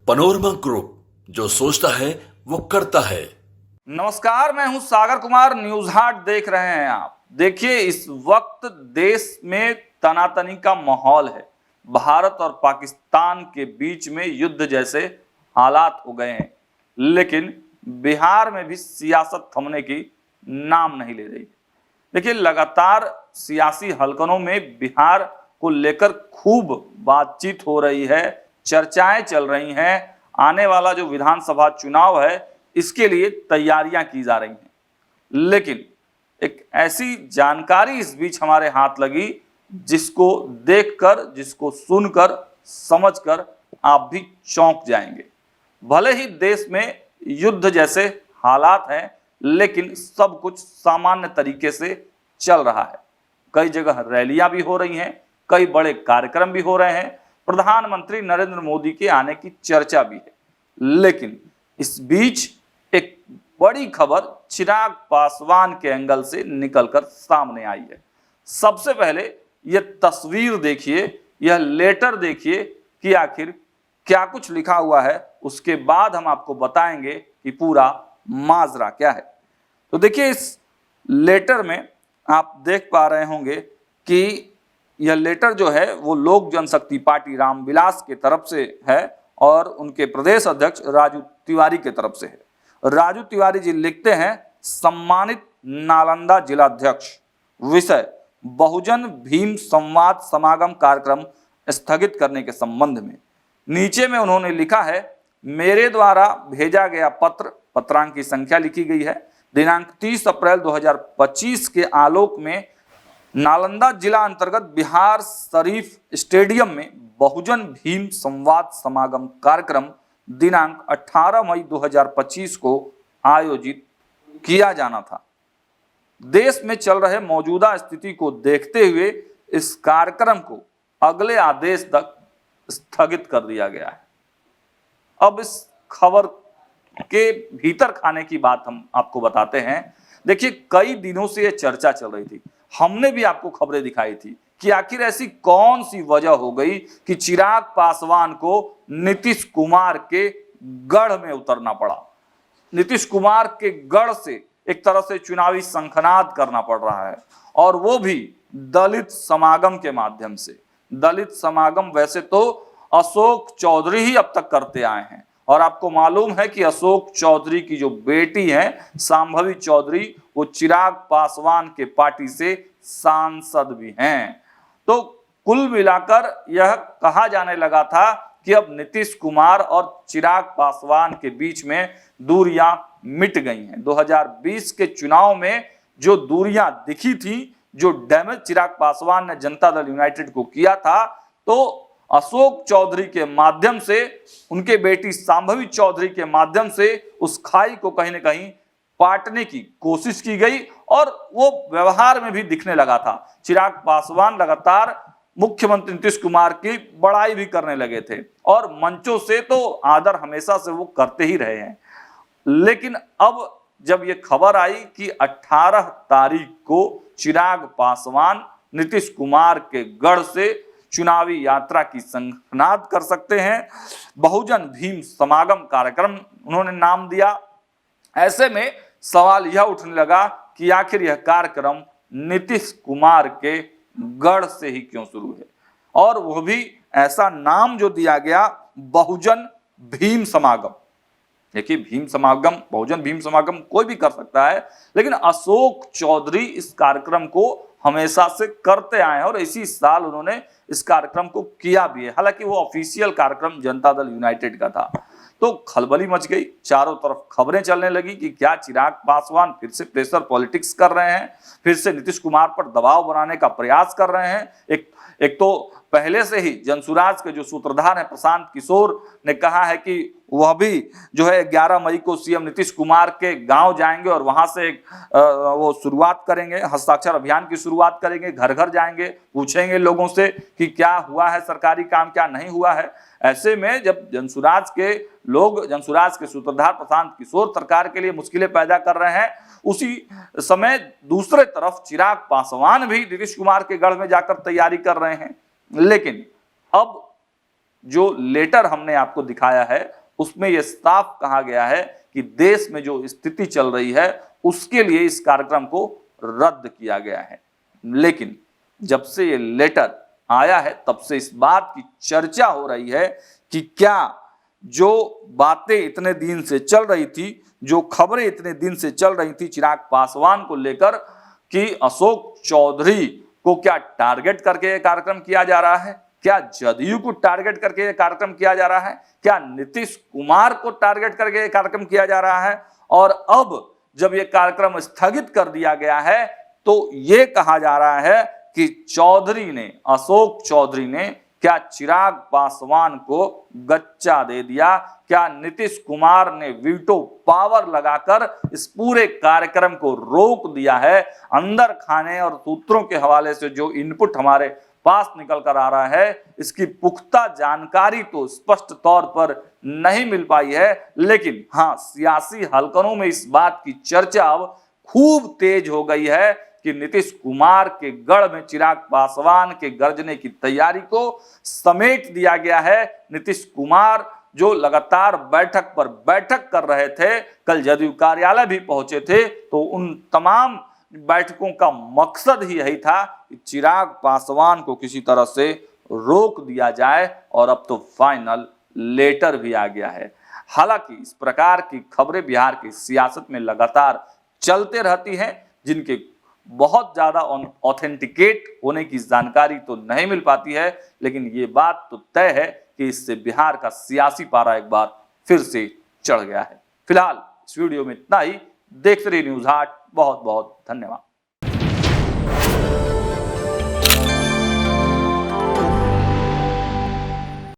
Panorama group, जो सोचता है वो करता है। नमस्कार, मैं हूं सागर कुमार। न्यूज हाट देख रहे हैं आप। देखिए, इस वक्त देश में तनातनी का माहौल है। भारत और पाकिस्तान के बीच में युद्ध जैसे हालात हो गए हैं, लेकिन बिहार में भी सियासत थमने की नाम नहीं ले रही। देखिए, लगातार सियासी हलकनों में बिहार को लेकर खूब बातचीत हो रही है, चर्चाएं चल रही हैं। आने वाला जो विधानसभा चुनाव है, इसके लिए तैयारियां की जा रही हैं। लेकिन एक ऐसी जानकारी इस बीच हमारे हाथ लगी, जिसको देखकर, जिसको सुनकर, समझकर आप भी चौंक जाएंगे। भले ही देश में युद्ध जैसे हालात हैं, लेकिन सब कुछ सामान्य तरीके से चल रहा है। कई जगह रैलियां भी हो रही हैं, कई बड़े कार्यक्रम भी हो रहे हैं, प्रधानमंत्री नरेंद्र मोदी के आने की चर्चा भी है। लेकिन इस बीच एक बड़ी खबर चिराग पासवान के एंगल से निकलकर सामने आई है। सबसे पहले यह तस्वीर देखिए, यह लेटर देखिए कि आखिर क्या कुछ लिखा हुआ है। उसके बाद हम आपको बताएंगे कि पूरा माजरा क्या है। तो देखिए, इस लेटर में आप देख पा रहे होंगे कि यह लेटर जो है वो लोक जनशक्ति पार्टी रामविलास के तरफ से है और उनके प्रदेश अध्यक्ष राजू तिवारी के तरफ से है। राजू तिवारी जी लिखते हैं, सम्मानित नालंदा जिलाध्यक्ष, विषय बहुजन भीम संवाद समागम कार्यक्रम स्थगित करने के संबंध में। नीचे में उन्होंने लिखा है, मेरे द्वारा भेजा गया पत्र, पत्रांक की संख्या लिखी गई है, दिनांक 30 अप्रैल 2025 के आलोक में नालंदा जिला अंतर्गत बिहार शरीफ स्टेडियम में बहुजन भीम संवाद समागम कार्यक्रम दिनांक 18 मई 2025 को आयोजित किया जाना था। देश में चल रहे मौजूदा स्थिति को देखते हुए इस कार्यक्रम को अगले आदेश तक स्थगित कर दिया गया है। अब इस खबर के भीतर खाने की बात हम आपको बताते हैं। देखिए, कई दिनों से यह चर्चा चल रही थी, हमने भी आपको खबरें दिखाई थी कि आखिर ऐसी कौन सी वजह हो गई कि चिराग पासवान को नीतीश कुमार के गढ़ में उतरना पड़ा। नीतीश कुमार के गढ़ से एक तरह से चुनावी शंखनाद करना पड़ रहा है, और वो भी दलित समागम के माध्यम से। दलित समागम वैसे तो अशोक चौधरी ही अब तक करते आए हैं, और आपको मालूम है कि अशोक चौधरी की जो बेटी है शांभवी चौधरी, वो चिराग पासवान के पार्टी से सांसद भी हैं। तो कुल मिलाकर यह कहा जाने लगा था कि अब नीतीश कुमार और चिराग पासवान के बीच में दूरियां मिट गई हैं। 2020 के चुनाव में जो दूरियां दिखी थी, जो डैमेज चिराग पासवान ने जनता दल यूनाइटेड को किया था, तो अशोक चौधरी के माध्यम से, उनके बेटी शांभवी चौधरी के माध्यम से उस खाई को कहीं न कहीं पाटने की कोशिश की गई, और वो व्यवहार में भी दिखने लगा था। चिराग पासवान लगातार मुख्यमंत्री नीतीश कुमार की बड़ाई भी करने लगे थे, और मंचों से तो आदर हमेशा से वो करते ही रहे हैं। लेकिन अब जब ये खबर आई कि 18 तारीख को चिराग पासवान नीतीश कुमार के गढ़ से चुनावी यात्रा की शंखनाद कर सकते हैं, बहुजन भीम समागम कार्यक्रम उन्होंने नाम दिया, ऐसे में सवाल यह उठने लगा कि आखिर यह कार्यक्रम नीतीश कुमार के गढ़ से ही क्यों शुरू है, और वह भी ऐसा नाम जो दिया गया, बहुजन भीम समागम। देखिए, भीम समागम, बहुजन भीम समागम कोई भी कर सकता है, लेकिन अशोक चौधरी इस कार्यक्रम को हमेशा से करते आए हैं, और इसी साल उन्होंने इस कार्यक्रम को किया भी है। हालांकि वो ऑफिशियल कार्यक्रम जनता दल यूनाइटेड का था। तो खलबली मच गई, चारों तरफ खबरें चलने लगी कि क्या चिराग पासवान फिर से प्रेशर पॉलिटिक्स कर रहे हैं, फिर से नीतीश कुमार पर दबाव बनाने का प्रयास कर रहे हैं। एक तो पहले से ही जनसुराज के जो सूत्रधार हैं प्रशांत किशोर ने कहा है कि वह भी जो है 11 मई को सीएम नीतीश कुमार के गांव जाएंगे और वहां से वो शुरुआत करेंगे, हस्ताक्षर अभियान की शुरुआत करेंगे, घर घर जाएंगे, पूछेंगे लोगों से कि क्या हुआ है सरकारी काम, क्या नहीं हुआ है। ऐसे में जब जनसुराज के लोग, जनसुराज के सूत्रधार प्रशांत किशोर सरकार के लिए मुश्किलें पैदा कर रहे हैं, उसी समय दूसरे तरफ चिराग पासवान भी नीतीश कुमार के गढ़ में जाकर तैयारी कर रहे हैं। लेकिन अब जो लेटर हमने आपको दिखाया है उसमें यह साफ कहा गया है कि देश में जो स्थिति चल रही है उसके लिए इस कार्यक्रम को रद्द किया गया है। लेकिन जब से ये लेटर आया है तब से इस बात की चर्चा हो रही है कि क्या जो बातें इतने दिन से चल रही थी, जो खबरें इतने दिन से चल रही थी चिराग पासवान को लेकर कि अशोक चौधरी को क्या टारगेट करके यह कार्यक्रम किया जा रहा है, क्या जदयू को टारगेट करके यह कार्यक्रम किया जा रहा है, क्या नीतीश कुमार को टारगेट करके यह कार्यक्रम किया जा रहा है, और अब जब यह कार्यक्रम स्थगित कर दिया गया है तो यह कहा जा रहा है कि अशोक चौधरी ने क्या चिराग पासवान को गच्चा दे दिया, क्या नीतीश कुमार ने वीटो पावर लगाकर इस पूरे कार्यक्रम को रोक दिया है। अंदर खाने और सूत्रों के हवाले से जो इनपुट हमारे पास निकल कर आ रहा है इसकी पुख्ता जानकारी तो स्पष्ट तौर पर नहीं मिल पाई है, लेकिन हाँ सियासी हलकनों में इस बात की चर्चा अब खूब तेज हो गई है कि नीतीश कुमार के गढ़ में चिराग पासवान के गरजने की तैयारी को समेट दिया गया है। नीतीश कुमार जो लगातार बैठक पर बैठक कर रहे थे, कल जदयू कार्यालय भी पहुंचे थे, तो उन तमाम बैठकों का मकसद ही यही था कि चिराग पासवान को किसी तरह से रोक दिया जाए, और अब तो फाइनल लेटर भी आ गया है। हालांकि इस प्रकार की खबरें बिहार की सियासत में लगातार चलते रहती हैं, जिनके बहुत ज्यादा ऑथेंटिकेट होने की जानकारी तो नहीं मिल पाती है, लेकिन ये बात तो तय है कि इससे बिहार का सियासी पारा एक बार फिर से चढ़ गया है। फिलहाल इस वीडियो में इतना ही। देखते रहिए न्यूज़ 8। बहुत बहुत धन्यवाद।